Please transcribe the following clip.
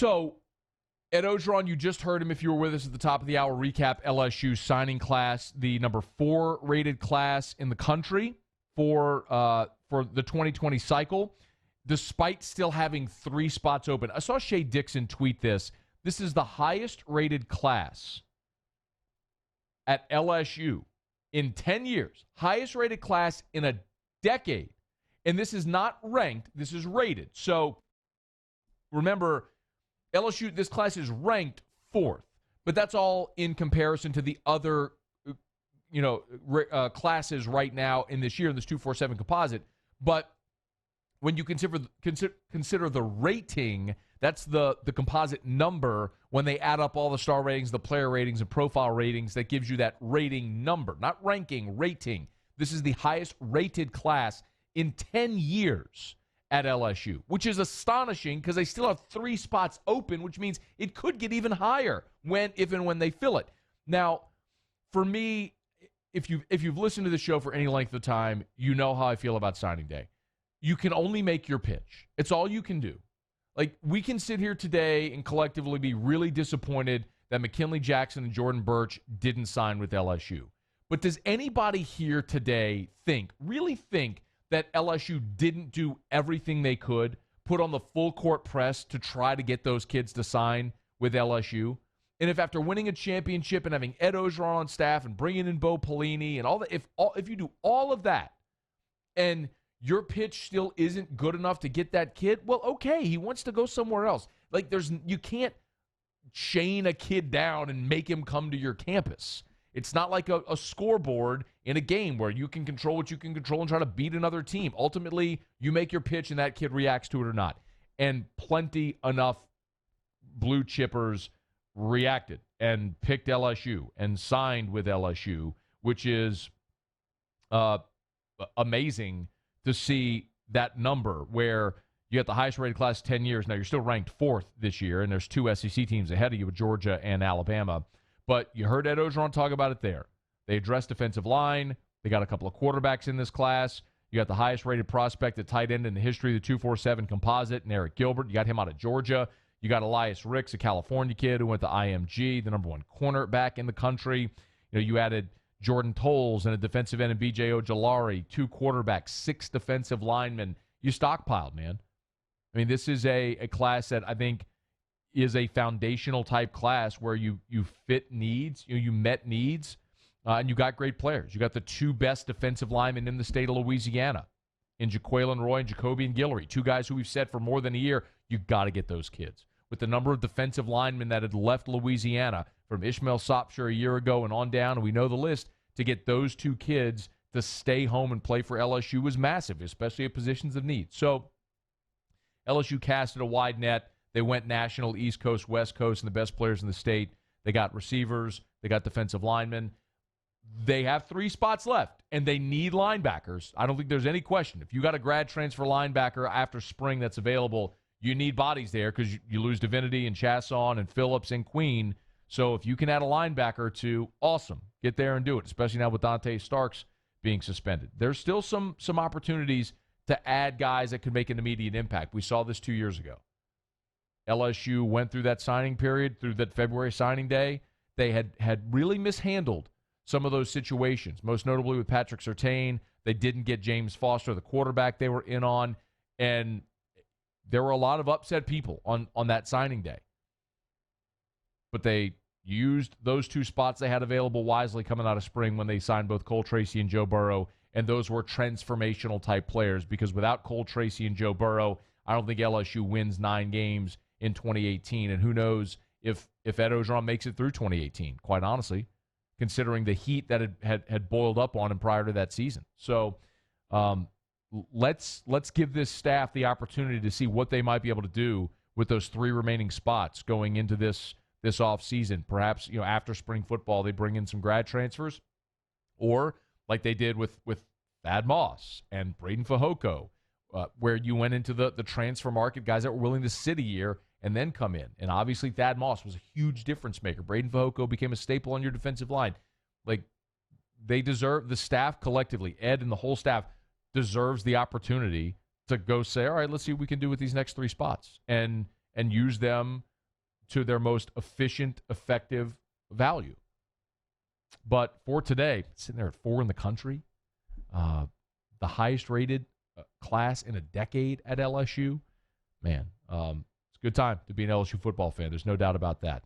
So, Ed Ogeron, you just heard him if you were with us at the top of the hour. Recap LSU signing class, the number 4 rated class in the country for the 2020 cycle, despite still having 3 spots open. I saw Shea Dixon tweet this. This is the highest rated class at LSU in 10 years. Highest rated class in a decade. And this is not ranked. This is rated. So remember, LSU, this class is ranked 4th. But that's all in comparison to the other classes right now in this year in this 247 composite. But when you consider the rating, that's the composite number when they add up all the star ratings, the player ratings, and profile ratings, that gives you that rating number. Not ranking, rating. This is the highest rated class in 10 years at LSU, which is astonishing because they still have 3 spots open, which means it could get even higher if and when they fill it. Now, for me, if you've listened to the show for any length of time, you know how I feel about signing day. You can only make your pitch. It's all you can do. Like, we can sit here today and collectively be really disappointed that McKinley Jackson and Jordan Birch didn't sign with LSU. But does anybody here today really think that LSU didn't do everything they could, put on the full court press to try to get those kids to sign with LSU? And if after winning a championship and having Ed Ogeron on staff and bringing in Bo Pelini and all that, if you do all of that and your pitch still isn't good enough to get that kid, well, okay, he wants to go somewhere else. Like, you can't chain a kid down and make him come to your campus. It's not like a scoreboard in a game where you can control what you can control and try to beat another team. Ultimately, you make your pitch and that kid reacts to it or not. And plenty enough blue chippers reacted and picked LSU and signed with LSU, which is amazing to see that number where you got the highest rated class 10 years. Now, you're still ranked 4th this year, and there's 2 SEC teams ahead of you with Georgia and Alabama. But you heard Ed Ogeron talk about it there. They addressed defensive line. They got a couple of quarterbacks in this class. You got the highest rated prospect at tight end in the history of the 247 composite, and Eric Gilbert. You got him out of Georgia. You got Elias Ricks, a California kid who went to IMG, the number 1 cornerback in the country. You added Jordan Tolles and a defensive end in B.J. Ojolari, 2 quarterbacks, 6 defensive linemen. You stockpiled, man. I mean, this is a class that I think is a foundational type class where you fit needs, you met needs, and you got great players. You got the 2 best defensive linemen in the state of Louisiana, in Jaquelin Roy and Jacobian Guillory, 2 guys who we've said for more than a year, you got to get those kids. With the number of defensive linemen that had left Louisiana from Ishmael Sopsher a year ago and on down, and we know the list, to get those 2 kids to stay home and play for LSU was massive, especially at positions of need. So LSU casted a wide net. They went national, East Coast, West Coast, and the best players in the state. They got receivers. They got defensive linemen. They have 3 spots left, and they need linebackers. I don't think there's any question. If you got a grad transfer linebacker after spring that's available, you need bodies there because you lose Divinity and Chasson and Phillips and Queen. So if you can add a linebacker or 2, awesome. Get there and do it, especially now with Dante Starks being suspended. There's still some opportunities to add guys that could make an immediate impact. We saw this 2 years ago. LSU went through that signing period, through that February signing day. They had really mishandled some of those situations, most notably with Patrick Surtain. They didn't get James Foster, the quarterback they were in on, and there were a lot of upset people on that signing day. But they used those 2 spots they had available wisely coming out of spring when they signed both Cole Tracy and Joe Burrow, and those were transformational type players because without Cole Tracy and Joe Burrow, I don't think LSU wins 9 games in 2018, and who knows if Ed Ogeron makes it through 2018, quite honestly, considering the heat that had boiled up on him prior to that season. So let's give this staff the opportunity to see what they might be able to do with those 3 remaining spots going into this offseason. Perhaps, after spring football, they bring in some grad transfers, or like they did with Thad Moss and Braden Fajoko, where you went into the transfer market, guys that were willing to sit a year and then come in. And obviously Thad Moss was a huge difference maker. Braden Fajoko became a staple on your defensive line. Like, they deserve, the staff collectively, Ed and the whole staff deserves the opportunity to go say, all right, let's see what we can do with these next 3 spots and use them to their most efficient, effective value. But for today, sitting there at 4 in the country, the highest rated class in a decade at LSU, man, it's a good time to be an LSU football fan. There's no doubt about that.